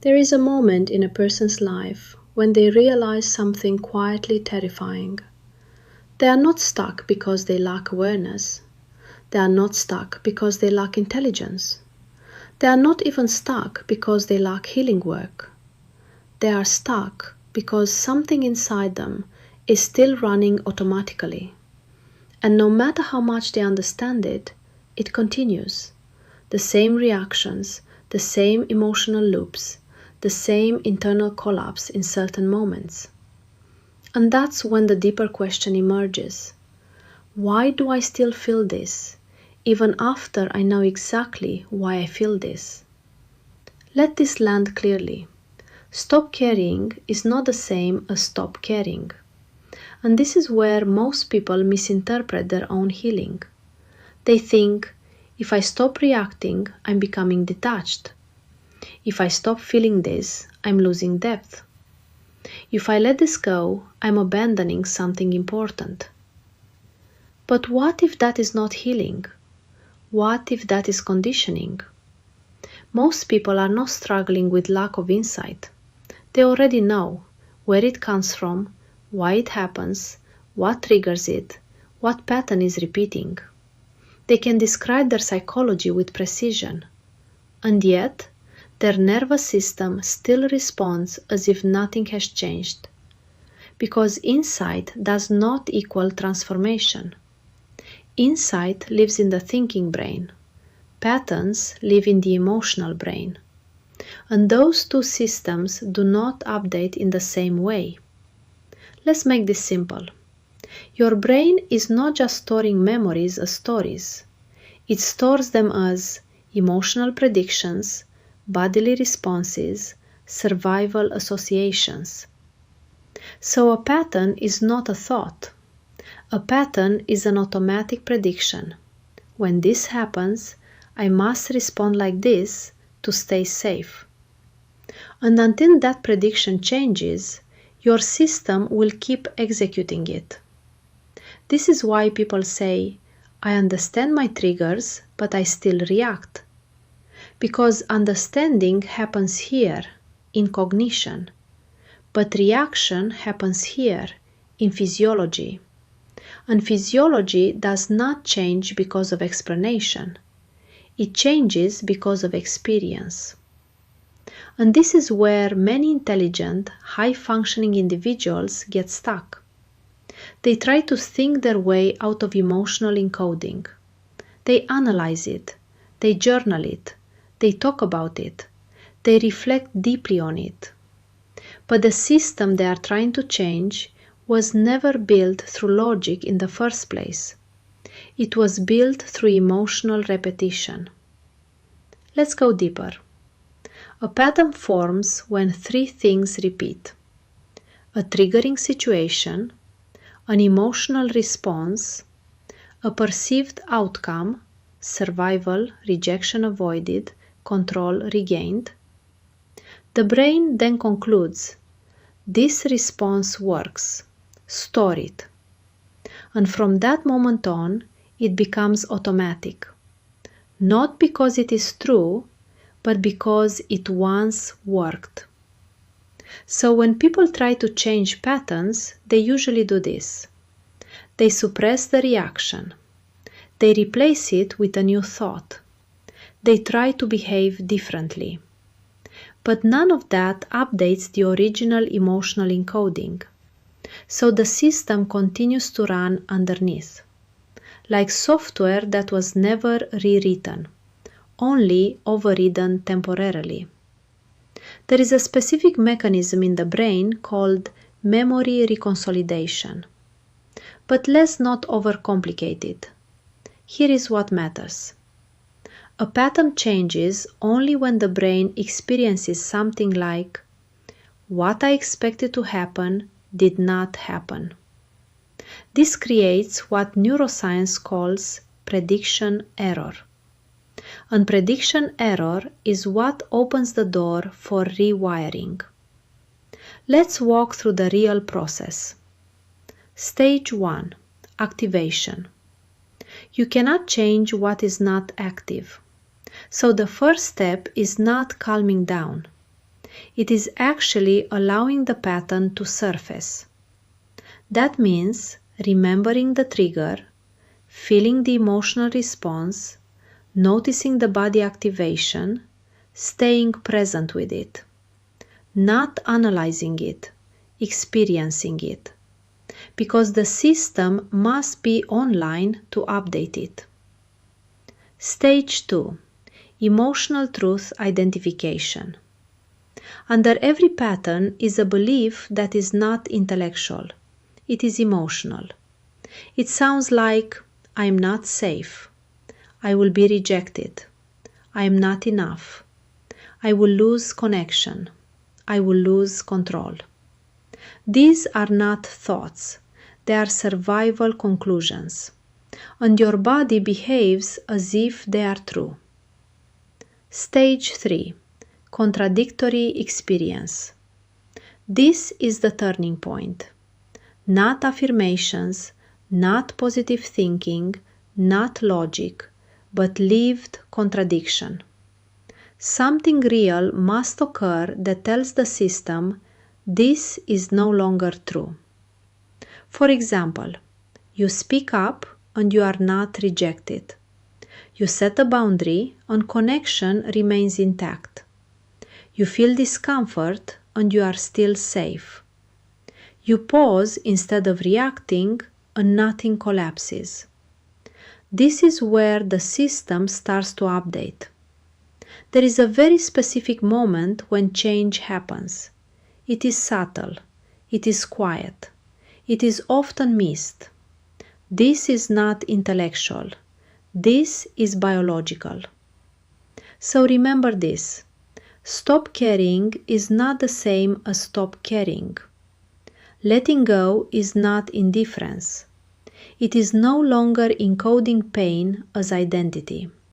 There is a moment in a person's life when they realize something quietly terrifying. They are not stuck because they lack awareness. They are not stuck because they lack intelligence. They are not even stuck because they lack healing work. They are stuck because something inside them is still running automatically. And no matter how much they understand it, it continues. The same reactions, the same emotional loops, the same internal collapse in certain moments. And that's when the deeper question emerges. Why do I still feel this, even after I know exactly why I feel this? Let this land clearly. Stop caring is not the same as stop caring. And this is where most people misinterpret their own healing. They think, if I stop reacting, I'm becoming detached. If I stop feeling this, I'm losing depth. If I let this go, I'm abandoning something important. But what if that is not healing? What if that is conditioning? Most people are not struggling with lack of insight. They already know where it comes from, why it happens, what triggers it, what pattern is repeating. They can describe their psychology with precision. And yet, their nervous system still responds as if nothing has changed. Because insight does not equal transformation. Insight lives in the thinking brain. Patterns live in the emotional brain. And those two systems do not update in the same way. Let's make this simple. Your brain is not just storing memories as stories. It stores them as emotional predictions, bodily responses, survival associations. So a pattern is not a thought. A pattern is an automatic prediction. When this happens, I must respond like this to stay safe. And until that prediction changes, your system will keep executing it. This is why people say, I understand my triggers, but I still react. Because understanding happens here, in cognition, but reaction happens here, in physiology. And physiology does not change because of explanation. It changes because of experience. And this is where many intelligent, high-functioning individuals get stuck. They try to think their way out of emotional encoding. They analyze it, they journal it, they talk about it, they reflect deeply on it. But the system they are trying to change was never built through logic in the first place. It was built through emotional repetition. Let's go deeper. A pattern forms when three things repeat: a triggering situation, an emotional response, a perceived outcome, survival, rejection avoided, control regained. The brain then concludes, this response works, store it. And from that moment on, it becomes automatic. Not because it is true, but because it once worked. So when people try to change patterns, they usually do this. They suppress the reaction. They replace it with a new thought. They try to behave differently. But none of that updates the original emotional encoding. So the system continues to run underneath, like software that was never rewritten, only overridden temporarily. There is a specific mechanism in the brain called memory reconsolidation. But let's not overcomplicate it. Here is what matters. A pattern changes only when the brain experiences something like, what I expected to happen did not happen. This creates what neuroscience calls prediction error. And prediction error is what opens the door for rewiring. Let's walk through the real process. Stage 1. Activation. You cannot change what is not active. So the first step is not calming down. It is actually allowing the pattern to surface. That means remembering the trigger, feeling the emotional response, noticing the body activation, staying present with it, not analyzing it, experiencing it, because the system must be online to update it. Stage 2. Emotional truth identification. Under every pattern is a belief that is not intellectual. It is emotional. It sounds like, I am not safe. I will be rejected. I am not enough. I will lose connection. I will lose control. These are not thoughts. They are survival conclusions. And your body behaves as if they are true. Stage 3. Contradictory experience. This is the turning point. Not affirmations, not positive thinking, not logic, but lived contradiction. Something real must occur that tells the system this is no longer true. For example, you speak up and you are not rejected. You set a boundary and connection remains intact. You feel discomfort and you are still safe. You pause instead of reacting and nothing collapses. This is where the system starts to update. There is a very specific moment when change happens. It is subtle. It is quiet. It is often missed. This is not intellectual. This is biological. So remember this. Stop caring is not the same as stop caring. Letting go is not indifference. It is no longer encoding pain as identity.